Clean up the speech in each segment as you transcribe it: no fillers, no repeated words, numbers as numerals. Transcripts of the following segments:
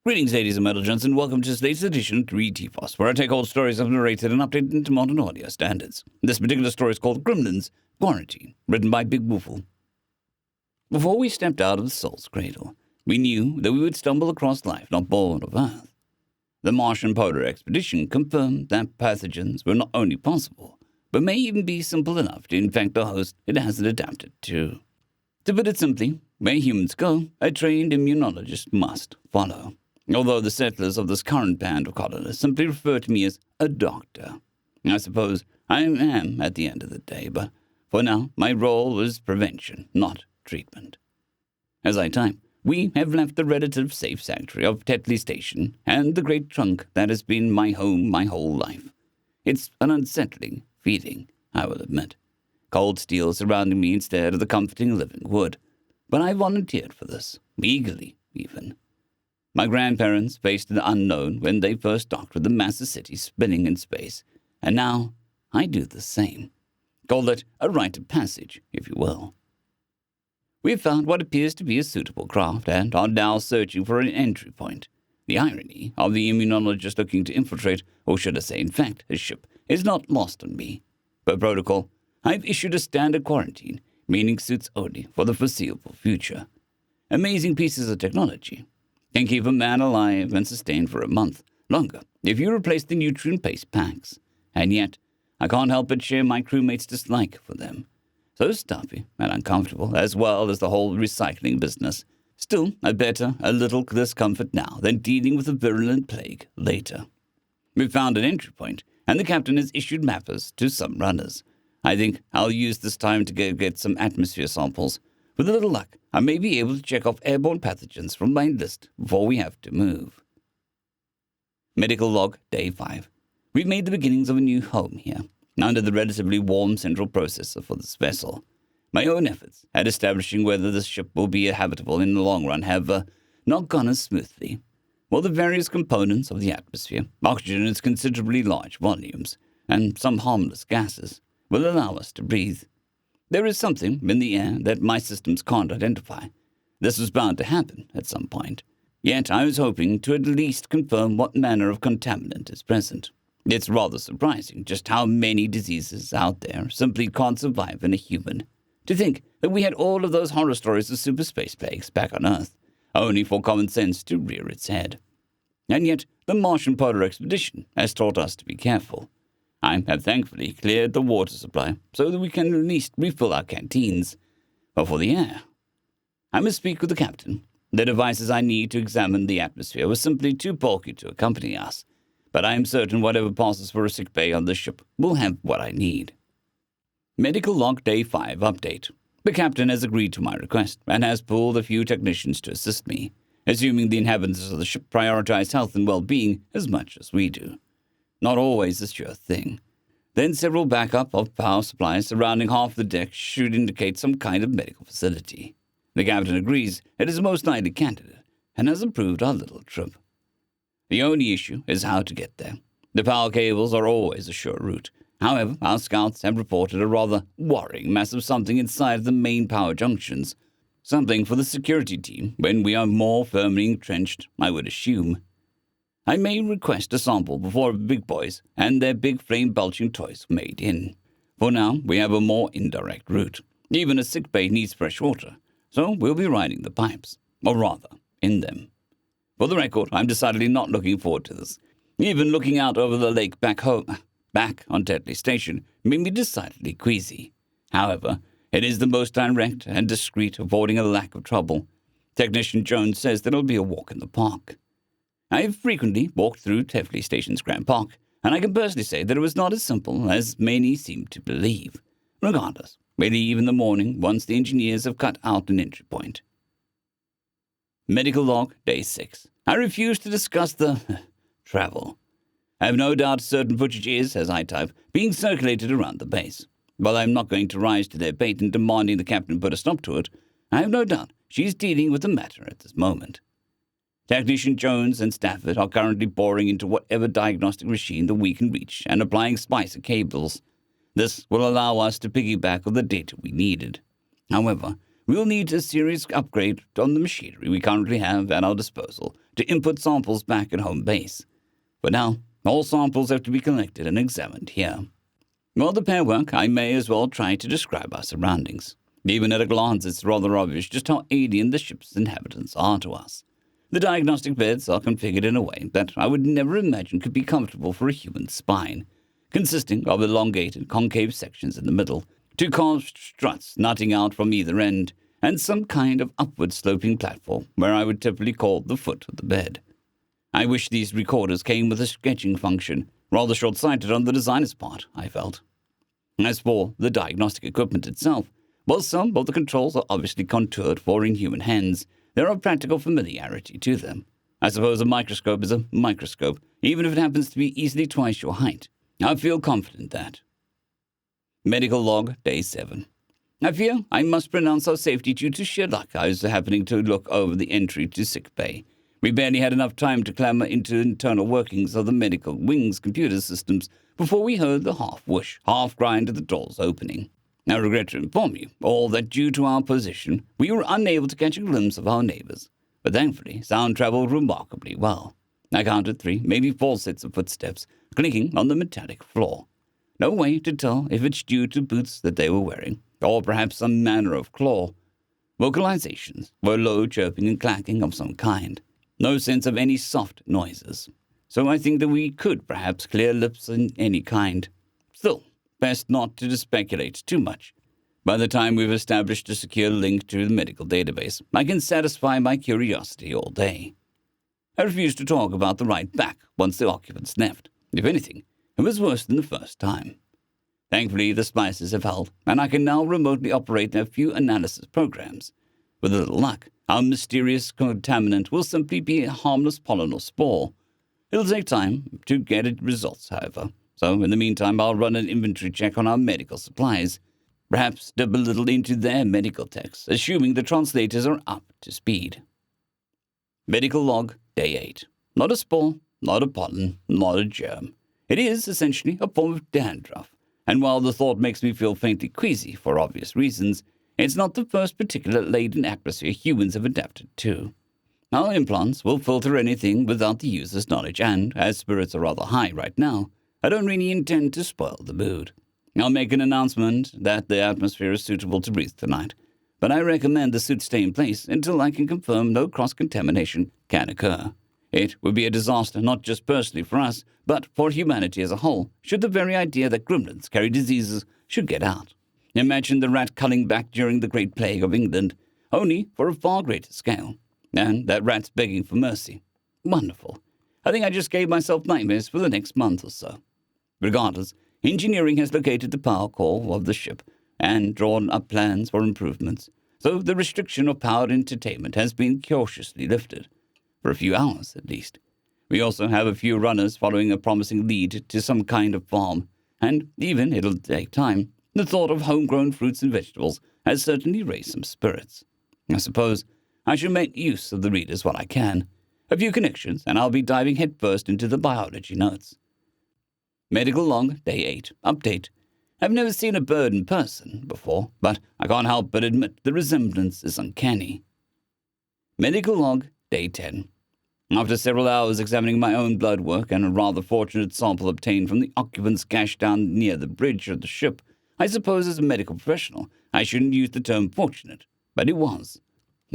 Greetings, ladies and gentlemen, and welcome to this latest edition of 3TFOS, where I take old stories I've narrated and updated into modern audio standards. This particular story is called Gremlin's Quarantine, written by Big Woofle. Before we stepped out of the soul's cradle, we knew that we would stumble across life not born of Earth. The Martian polar expedition confirmed that pathogens were not only possible, but may even be simple enough to infect the host it hasn't adapted to. To put it simply, where humans go, a trained immunologist must follow. Although the settlers of this current band of colonists simply refer to me as a doctor. I suppose I am at the end of the day, but for now, my role is prevention, not treatment. As I type, we have left the relative safe sanctuary of Tetley Station and the great trunk that has been my home my whole life. It's an unsettling feeling, I will admit. Cold steel surrounding me instead of the comforting living wood. But I volunteered for this, eagerly even. My grandparents faced the unknown when they first docked with the massive city spinning in space, and now I do the same. Call it a rite of passage, if you will. We have found what appears to be a suitable craft and are now searching for an entry point. The irony of the immunologist looking to infiltrate, or should I say infect, a ship is not lost on me. Per protocol, I've issued a standard quarantine, meaning suits only for the foreseeable future. Amazing pieces of technology can keep a man alive and sustained for a month, longer, if you replace the nutrient-based packs. And yet, I can't help but share my crewmates' dislike for them. So stuffy and uncomfortable, as well as the whole recycling business. Still, I better a little discomfort now than dealing with a virulent plague later. We've found an entry point, and the captain has issued mappers to some runners. I think I'll use this time to get some atmosphere samples. With a little luck, I may be able to check off airborne pathogens from my list before we have to move. Medical log, day 5. We've made the beginnings of a new home here, under the relatively warm central processor for this vessel. My own efforts at establishing whether this ship will be habitable in the long run have not gone as smoothly. While the various components of the atmosphere, oxygen in its considerably large volumes, and some harmless gases, will allow us to breathe. There is something in the air that my systems can't identify. This was bound to happen at some point. Yet I was hoping to at least confirm what manner of contaminant is present. It's rather surprising just how many diseases out there simply can't survive in a human. To think that we had all of those horror stories of super space plagues back on Earth, only for common sense to rear its head. And yet the Martian polar expedition has taught us to be careful. I have thankfully cleared the water supply so that we can at least refill our canteens. But for the air, I must speak with the captain. The devices I need to examine the atmosphere were simply too bulky to accompany us, but I am certain whatever passes for a sick bay on this ship will have what I need. Medical log day 5 update. The captain has agreed to my request and has pulled a few technicians to assist me, assuming the inhabitants of the ship prioritize health and well-being as much as we do. Not always a sure thing. Then several backup of power supplies surrounding half the deck should indicate some kind of medical facility. The captain agrees it is a most likely candidate and has approved our little trip. The only issue is how to get there. The power cables are always a sure route. However, our scouts have reported a rather worrying mass of something inside the main power junctions. Something for the security team when we are more firmly entrenched, I would assume. I may request a sample before the big boys and their big flame-belching toys are made in. For now, we have a more indirect route. Even a sick bay needs fresh water, so we'll be riding the pipes, or rather, in them. For the record, I'm decidedly not looking forward to this. Even looking out over the lake back on Tetley Station, made me decidedly queasy. However, it is the most direct and discreet, avoiding a lack of trouble. Technician Jones says that it'll be a walk in the park. I have frequently walked through Tetley Station's Grand Park, and I can personally say that it was not as simple as many seem to believe. Regardless, we leave in the morning once the engineers have cut out an entry point. Medical log, day 6. I refuse to discuss the travel. I have no doubt certain footage is, as I type, being circulated around the base. While I am not going to rise to their bait in demanding the captain put a stop to it, I have no doubt she's dealing with the matter at this moment. Technician Jones and Stafford are currently boring into whatever diagnostic machine that we can reach and applying splicer cables. This will allow us to piggyback on the data we needed. However, we'll need a serious upgrade on the machinery we currently have at our disposal to input samples back at home base. But now, all samples have to be collected and examined here. While the pair work, I may as well try to describe our surroundings. Even at a glance, it's rather obvious just how alien the ship's inhabitants are to us. The diagnostic beds are configured in a way that I would never imagine could be comfortable for a human spine, consisting of elongated, concave sections in the middle, two carved struts nutting out from either end, and some kind of upward-sloping platform where I would typically call the foot of the bed. I wish these recorders came with a sketching function, rather short-sighted on the designer's part, I felt. As for the diagnostic equipment itself, while some of the controls are obviously contoured for inhuman hands, there are practical familiarity to them. I suppose a microscope is a microscope, even if it happens to be easily twice your height. I feel confident that. Medical log, day 7. I fear I must pronounce our safety due to sheer luck I was happening to look over the entry to sick bay. We barely had enough time to clamber into internal workings of the medical wing's computer systems before we heard the half-whoosh, half-grind of the doors opening. I regret to inform you all that due to our position, we were unable to catch a glimpse of our neighbors, but thankfully sound traveled remarkably well. I counted 3, maybe 4 sets of footsteps, clinking on the metallic floor. No way to tell if it's due to boots that they were wearing, or perhaps some manner of claw. Vocalizations were low chirping and clacking of some kind. No sense of any soft noises. So I think that we could perhaps clear lips in any kind. Still, best not to speculate too much. By the time we've established a secure link to the medical database, I can satisfy my curiosity all day. I refused to talk about the ride back once the occupants left. If anything, it was worse than the first time. Thankfully, the splices have held, and I can now remotely operate a few analysis programs. With a little luck, our mysterious contaminant will simply be a harmless pollen or spore. It'll take time to get its results, however. So, in the meantime, I'll run an inventory check on our medical supplies. Perhaps dip a little into their medical texts, assuming the translators are up to speed. Medical log, day 8. Not a spore, not a pollen, not a germ. It is, essentially, a form of dandruff. And while the thought makes me feel faintly queasy for obvious reasons, it's not the first particulate-laden atmosphere humans have adapted to. Our implants will filter anything without the user's knowledge, and, as spirits are rather high right now, I don't really intend to spoil the mood. I'll make an announcement that the atmosphere is suitable to breathe tonight, but I recommend the suit stay in place until I can confirm no cross-contamination can occur. It would be a disaster not just personally for us, but for humanity as a whole, should the very idea that gremlins carry diseases should get out. Imagine the rat culling back during the Great Plague of England, only for a far greater scale. And that rat's begging for mercy. Wonderful. I think I just gave myself nightmares for the next month or so. Regardless, engineering has located the power core of the ship and drawn up plans for improvements, so the restriction of powered entertainment has been cautiously lifted. For a few hours, at least. We also have a few runners following a promising lead to some kind of farm, and even it'll take time, the thought of homegrown fruits and vegetables has certainly raised some spirits. I suppose I should make use of the readers while I can. A few connections, and I'll be diving headfirst into the biology notes. Medical log, day 8. Update. I've never seen a bird in person before, but I can't help but admit the resemblance is uncanny. Medical log, day 10. After several hours examining my own blood work and a rather fortunate sample obtained from the occupant's gash down near the bridge of the ship, I suppose as a medical professional I shouldn't use the term fortunate, but it was.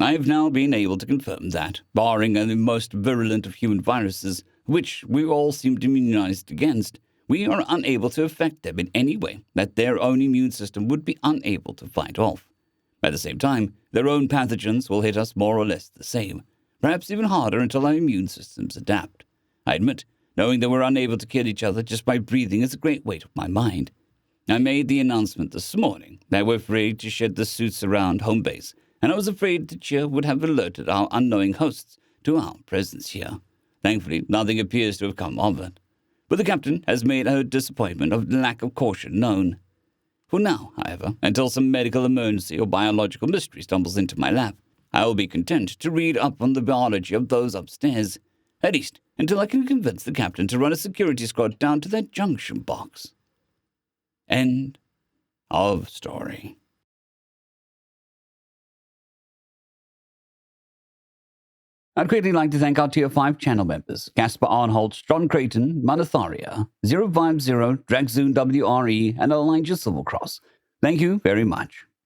I have now been able to confirm that, barring the most virulent of human viruses, which we all seem immunized against, we are unable to affect them in any way that their own immune system would be unable to fight off. At the same time, their own pathogens will hit us more or less the same, perhaps even harder until our immune systems adapt. I admit, knowing that we're unable to kill each other just by breathing is a great weight off my mind. I made the announcement this morning that we're free to shed the suits around home base, and I was afraid the cheer would have alerted our unknowing hosts to our presence here. Thankfully, nothing appears to have come of it. But the captain has made her disappointment of lack of caution known. For now, however, until some medical emergency or biological mystery stumbles into my lap, I will be content to read up on the biology of those upstairs, at least until I can convince the captain to run a security squad down to that junction box. End of story. I'd greatly like to thank our Tier 5 channel members, Casper Arnholtz, John Creighton, Manatharia, 050, Dragzoon WRE, and Elijah Silvercross. Thank you very much.